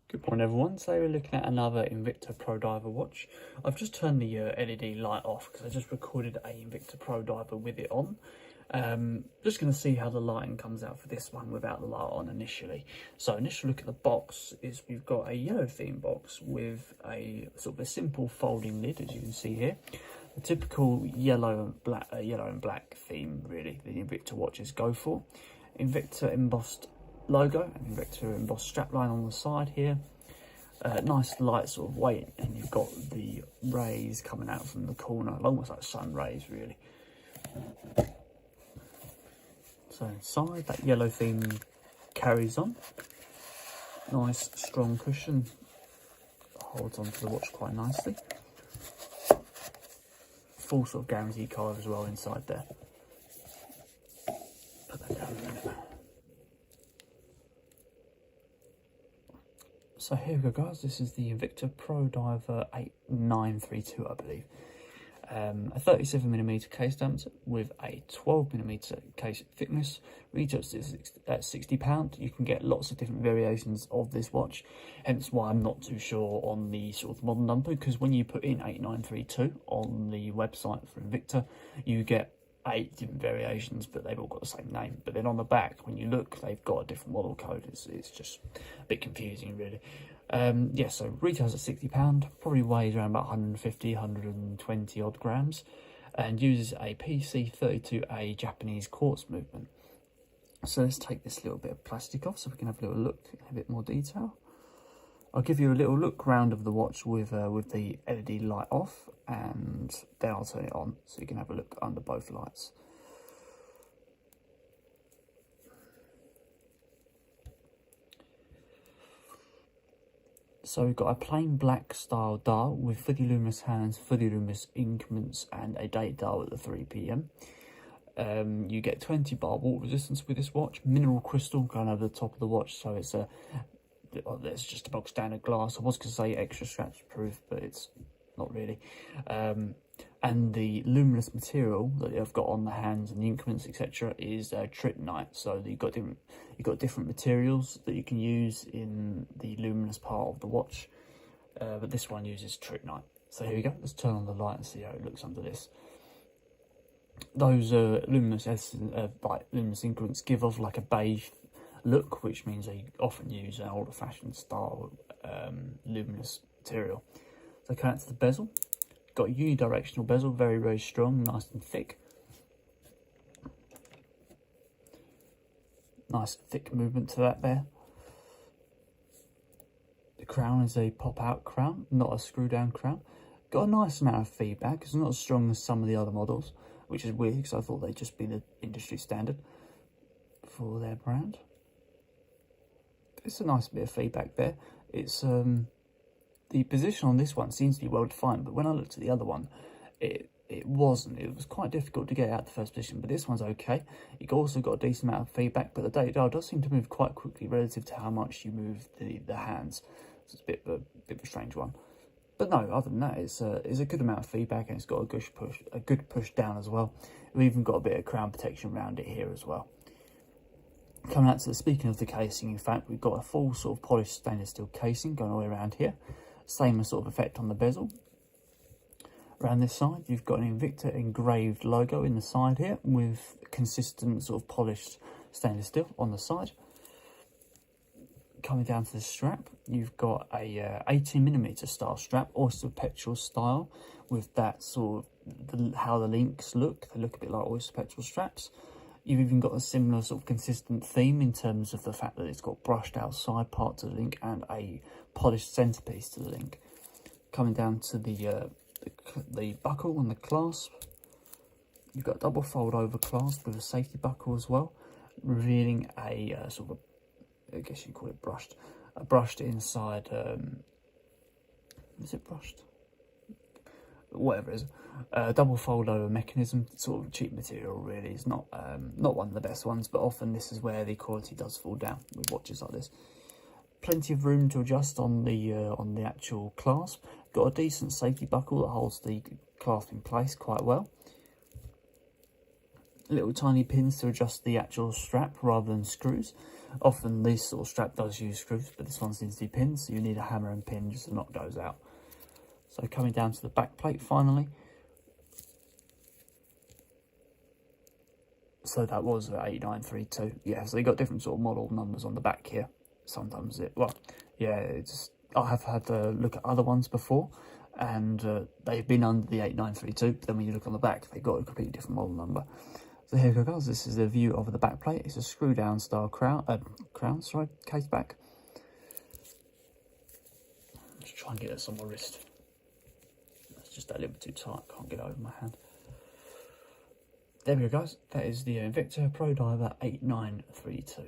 Good morning everyone, so we're looking at another Invicta Pro Diver watch. I've just turned the LED light off because I just recorded a Invicta Pro Diver with it on. Just going to see how the lighting comes out for this one without the light on initially. So initial look at the box is we've got a yellow theme box with a sort of a simple folding lid, as you can see here. The typical yellow and black theme really the Invicta watches go for. Invicta embossed logo and Invicta embossed strapline on the side here. Nice light sort of weight, and you've got the rays coming out from the corner, almost like sun rays really. So inside, that yellow theme carries on. Nice strong cushion, holds onto the watch quite nicely. Full sort of guarantee card as well inside there. Put that down a minute. So here we go guys, this is the Invicta Pro Diver 8932 I believe. A 37mm case diameter with a 12mm case thickness. Retails at £60. You can get lots of different variations of this watch, hence why I'm not too sure on the sort of model number, because when you put in 8932 on the website for Invicta, you get 8 different variations, but they've all got the same name. But then on the back, when you look, they've got a different model code. It's just a bit confusing really. Yeah, so retails at £60, probably weighs around about 150, 120 odd grams, and uses a PC32A Japanese quartz movement. So let's take this little bit of plastic off so we can have a little look in a bit more detail. I'll give you a little look round of the watch with the LED light off, and then I'll turn it on so you can have a look under both lights. So we've got a plain black style dial with fully luminous hands, fully luminous increments, and a date dial at the 3 PM. You get 20 bar water resistance with this watch, mineral crystal going over the top of the watch, so it's just a box standard glass. I was going to say extra scratch proof, but it's not really. And the luminous material that I've got on the hands and the increments, etc., is tryptonite. So you've got different materials that you can use in the luminous part of the watch, but this one uses tryptonite. So here we go. Let's turn on the light and see how it looks under this. Those luminous increments give off like a beige look, which means they often use an older-fashioned style luminous material. So coming to the bezel, got a unidirectional bezel, very, very strong, nice and thick. Nice thick movement to that there. The crown is a pop-out crown, not a screw-down crown. Got a nice amount of feedback. It's not as strong as some of the other models, which is weird because I thought they'd just be the industry standard for their brand. It's a nice bit of feedback there. It's the position on this one seems to be well defined, but when I looked at the other one, it wasn't. It was quite difficult to get out the first position, but this one's okay. You've also got a decent amount of feedback, but the date dial does seem to move quite quickly relative to how much you move the hands. So it's a bit of a strange one. But no, other than that, it's a good amount of feedback, and it's got a good push down as well. We've even got a bit of crown protection around it here as well. Coming out to speaking of the casing, in fact, we've got a full sort of polished stainless steel casing going all the way around here. Same sort of effect on the bezel. Around this side, you've got an Invicta engraved logo in the side here with consistent sort of polished stainless steel on the side. Coming down to the strap, you've got a 18mm style strap, Oyster Petrel style, with that sort of how the links look. They look a bit like Oyster Petrel straps. You've even got a similar sort of consistent theme in terms of the fact that it's got brushed out side part to the link and a polished centerpiece to the link. Coming down to the buckle and the clasp, you've got a double fold over clasp with a safety buckle as well, revealing a sort of, I guess you call it a brushed inside, is it brushed? Whatever it is, double fold over mechanism, sort of cheap material really. It's not one of the best ones, but often this is where the quality does fall down with watches like this. Plenty of room to adjust on the actual clasp. Got a decent safety buckle that holds the clasp in place quite well. Little tiny pins to adjust the actual strap rather than screws. Often this sort of strap does use screws, but this one seems to be pins, so you need a hammer and pin just to knock those out. So coming down to the back plate finally. So that was 8932. Yeah, so they got different sort of model numbers on the back here. Sometimes I have had to look at other ones before, and they've been under the 8932, but then when you look on the back, they've got a completely different model number. So here we go, guys. This is a view of the back plate. It's a screw down style case back. Just try and get this on my wrist. That's just a little bit too tight. Can't get it over my hand. There we go, guys. That is the Invicta Pro Diver 8932.